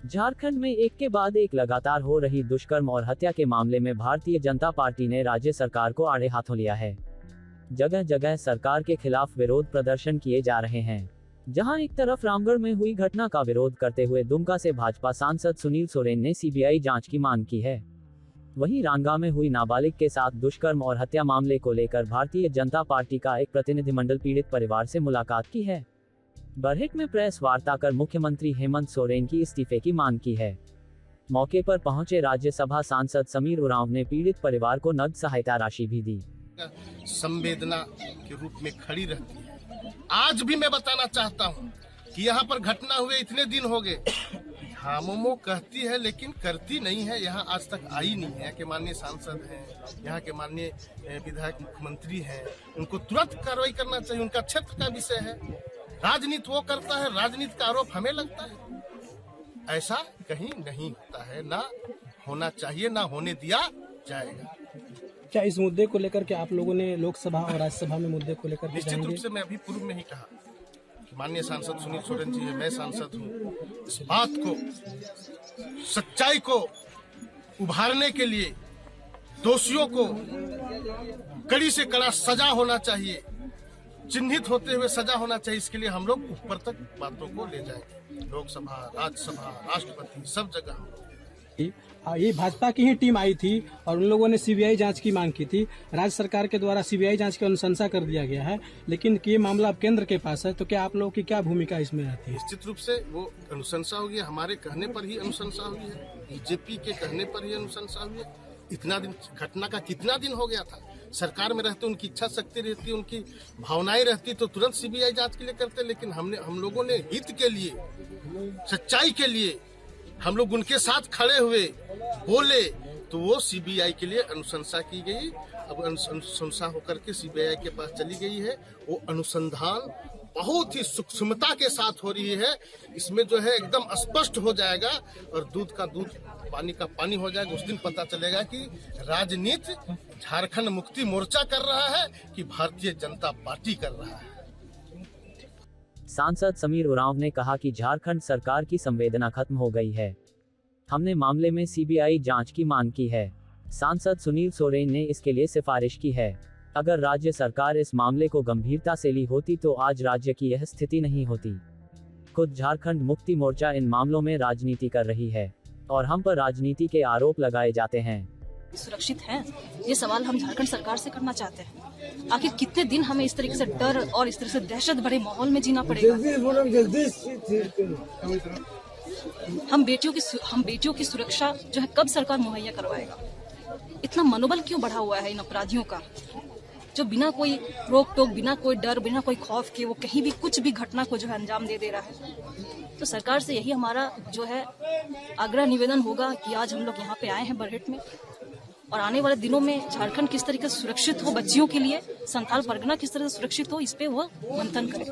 झारखंड में एक के बाद एक लगातार हो रही दुष्कर्म और हत्या के मामले में भारतीय जनता पार्टी ने राज्य सरकार को आड़े हाथों लिया है। जगह जगह सरकार के खिलाफ विरोध प्रदर्शन किए जा रहे हैं। जहां एक तरफ रामगढ़ में हुई घटना का विरोध करते हुए दुमका से भाजपा सांसद सुनील सोरेन ने सीबीआई जांच की मांग की है, वहीं रांगा में हुई नाबालिग के साथ दुष्कर्म और हत्या मामले को लेकर भारतीय जनता पार्टी का एक प्रतिनिधिमंडल पीड़ित परिवार से मुलाकात की है। बरहेट में प्रेस वार्ता कर मुख्यमंत्री हेमंत सोरेन की इस्तीफे की मांग की है। मौके पर पहुंचे राज्यसभा सांसद समीर उरांव ने पीड़ित परिवार को नगद सहायता राशि भी दी। संवेदना के रूप में खड़ी रहती है। आज भी मैं बताना चाहता हूं कि यहाँ पर घटना हुए इतने दिन हो गए, हामोमो कहती है लेकिन करती नहीं है। यहाँ आज तक आई नहीं है। यहाँ के माननीय सांसद हैं, यहाँ के माननीय विधायक मुख्यमंत्री हैं, उनको तुरंत कार्रवाई करना चाहिए। उनका क्षेत्र का विषय है, राजनीति वो करता है, राजनीति का आरोप हमें लगता है। ऐसा कहीं नहीं होता है, ना होना चाहिए, ना होने दिया जाएगा। क्या इस मुद्दे को लेकर के आप लोगों ने लोकसभा और राज्यसभा में मुद्दे को लेकर निश्चित रूप से मैं अभी पूर्व में ही कहा कि माननीय सांसद सुनील सोरेन जी है, मैं सांसद हूँ। इस बात को, सच्चाई को उभारने के लिए दोषियों को कड़ी से कड़ा सजा होना चाहिए, चिन्हित होते हुए सजा होना चाहिए। इसके लिए हम लोग ऊपर तक बातों को ले जाएंगे। लोकसभा, राज्यसभा, राष्ट्रपति, सब जगह। ये भाजपा की ही टीम आई थी और उन लोगों ने सीबीआई जांच की मांग की थी। राज्य सरकार के द्वारा सीबीआई जांच की अनुशंसा कर दिया गया है, लेकिन ये मामला अब केंद्र के पास है, तो क्या आप लोगों की क्या भूमिका इसमें रहती है? निश्चित रूप से वो अनुशंसा होगी, हमारे कहने पर ही अनुशंसा हुई है, बीजेपी के कहने पर ही अनुशंसा हुई है। इतना दिन, घटना का कितना दिन हो गया था। सरकार में रहते उनकी इच्छा शक्ति रहती, उनकी भावनाएं रहती तो तुरंत सीबीआई जांच के लिए करते, लेकिन हम लोगों ने हित के लिए, सच्चाई के लिए हम लोग उनके साथ खड़े हुए, बोले, तो वो सीबीआई के लिए अनुशंसा की गई। अब अनुशंसा होकर के सीबीआई के पास चली गई है। वो अनुसंधान बहुत ही सूक्ष्मता के साथ हो रही है। इसमें जो है एकदम स्पष्ट हो जाएगा और दूध का दूध, पानी का पानी हो जाएगा। उस दिन पता चलेगा कि राजनीति झारखंड मुक्ति मोर्चा कर रहा है कि भारतीय जनता पार्टी कर रहा है। सांसद समीर उरांव ने कहा कि झारखंड सरकार की संवेदना खत्म हो गई है। हमने मामले में सीबीआई जांच की मांग की है। सांसद सुनील सोरेन ने इसके लिए सिफारिश की है। अगर राज्य सरकार इस मामले को गंभीरता से ली होती तो आज राज्य की यह स्थिति नहीं होती। खुद झारखंड मुक्ति मोर्चा इन मामलों में राजनीति कर रही है और हम पर राजनीति के आरोप लगाए जाते हैं। सुरक्षित हैं? ये सवाल हम झारखंड सरकार से करना चाहते हैं। आखिर कितने दिन हमें इस तरीके से डर और इस तरह से दहशत भरे माहौल में जीना पड़ेगा? हम बेटियों की सुरक्षा जो है कब सरकार मुहैया करवाएगा? इतना मनोबल क्यों बढ़ा हुआ है इन अपराधियों का, जो बिना कोई रोक टोक, बिना कोई डर, बिना कोई खौफ के वो कहीं भी कुछ भी घटना को जो है अंजाम दे रहा है। तो सरकार से यही हमारा जो है आग्रह निवेदन होगा कि आज हम लोग यहाँ पे आए हैं बरहेट में, और आने वाले दिनों में झारखंड किस तरीके से सुरक्षित हो बच्चियों के लिए, संथाल परगना किस तरह से सुरक्षित हो, इस पे वो मंथन करें।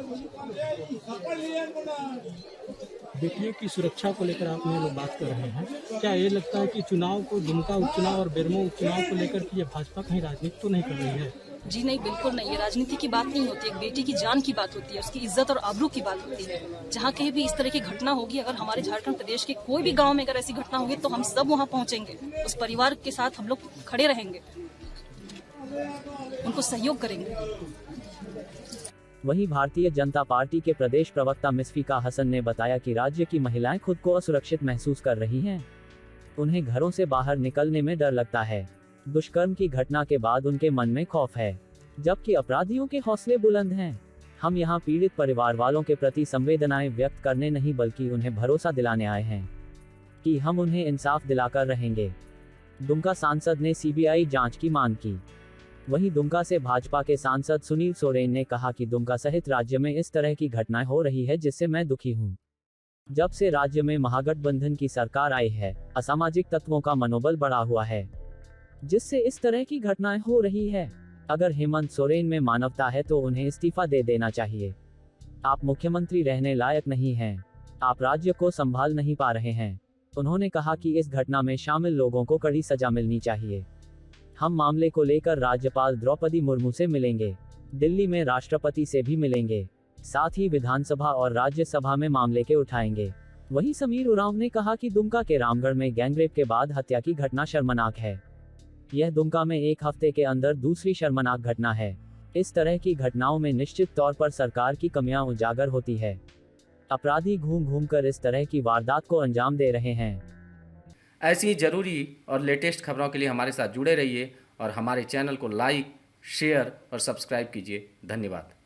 बेटियों की सुरक्षा को लेकर आपने लोग बात कर रहे हैं, क्या ये लगता है कि चुनाव को, दुमका उपचुनाव और बेरमो उपचुनाव को लेकर के ये भाजपा कहीं राजनीति तो नहीं कर रही है? जी नहीं, बिल्कुल नहीं। ये राजनीति की बात नहीं होती है, एक बेटी की जान की बात होती है, उसकी इज्जत और आबरू की बात होती है। जहाँ कहीं भी इस तरह की घटना होगी, अगर हमारे झारखंड प्रदेश के कोई भी गांव में अगर ऐसी घटना होगी तो हम सब वहाँ पहुँचेंगे, उस परिवार के साथ हम लोग खड़े रहेंगे, उनको सहयोग करेंगे। वहीं भारतीय जनता पार्टी के प्रदेश प्रवक्ता मिसफिका हसन ने बताया कि राज्य की महिलाएं खुद को असुरक्षित महसूस कर रही हैं। उन्हें घरों से बाहर निकलने में डर लगता है। दुष्कर्म की घटना के बाद उनके मन में खौफ है, जबकि अपराधियों के हौसले बुलंद हैं। हम यहाँ पीड़ित परिवार वालों के प्रति संवेदनाएं व्यक्त करने नहीं बल्कि उन्हें भरोसा दिलाने आए हैं कि हम उन्हें इंसाफ दिलाकर रहेंगे। दुमका सांसद ने सीबीआई जांच की मांग की। वहीं दुमका से भाजपा के सांसद सुनील सोरेन ने कहा कि दुमका सहित राज्य में इस तरह की घटनाएं हो रही है जिससे मैं दुखी हूं। जब से राज्य में महागठबंधन की सरकार आई है, असामाजिक तत्वों का मनोबल बढ़ा हुआ है, जिससे इस तरह की घटनाएं हो रही है। अगर हेमंत सोरेन में मानवता है तो उन्हें इस्तीफा दे देना चाहिए। आप मुख्यमंत्री रहने लायक नहीं हैं, आप राज्य को संभाल नहीं पा रहे हैं। उन्होंने कहा कि इस घटना में शामिल लोगों को कड़ी सजा मिलनी चाहिए। हम मामले को लेकर राज्यपाल द्रौपदी मुर्मू से मिलेंगे, दिल्ली में राष्ट्रपति से भी मिलेंगे, साथ ही विधानसभा और राज्यसभा में मामले के उठाएंगे। वहीं समीर उरांव ने कहा कि दुमका के रामगढ़ में गैंगरेप के बाद हत्या की घटना शर्मनाक है। यह दुमका में एक हफ्ते के अंदर दूसरी शर्मनाक घटना है। इस तरह की घटनाओं में निश्चित तौर पर सरकार की कमियां उजागर होती है। अपराधी घूम घूम कर इस तरह की वारदात को अंजाम दे रहे हैं। ऐसी ही जरूरी और लेटेस्ट खबरों के लिए हमारे साथ जुड़े रहिए और हमारे चैनल को लाइक, शेयर और सब्सक्राइब कीजिए। धन्यवाद।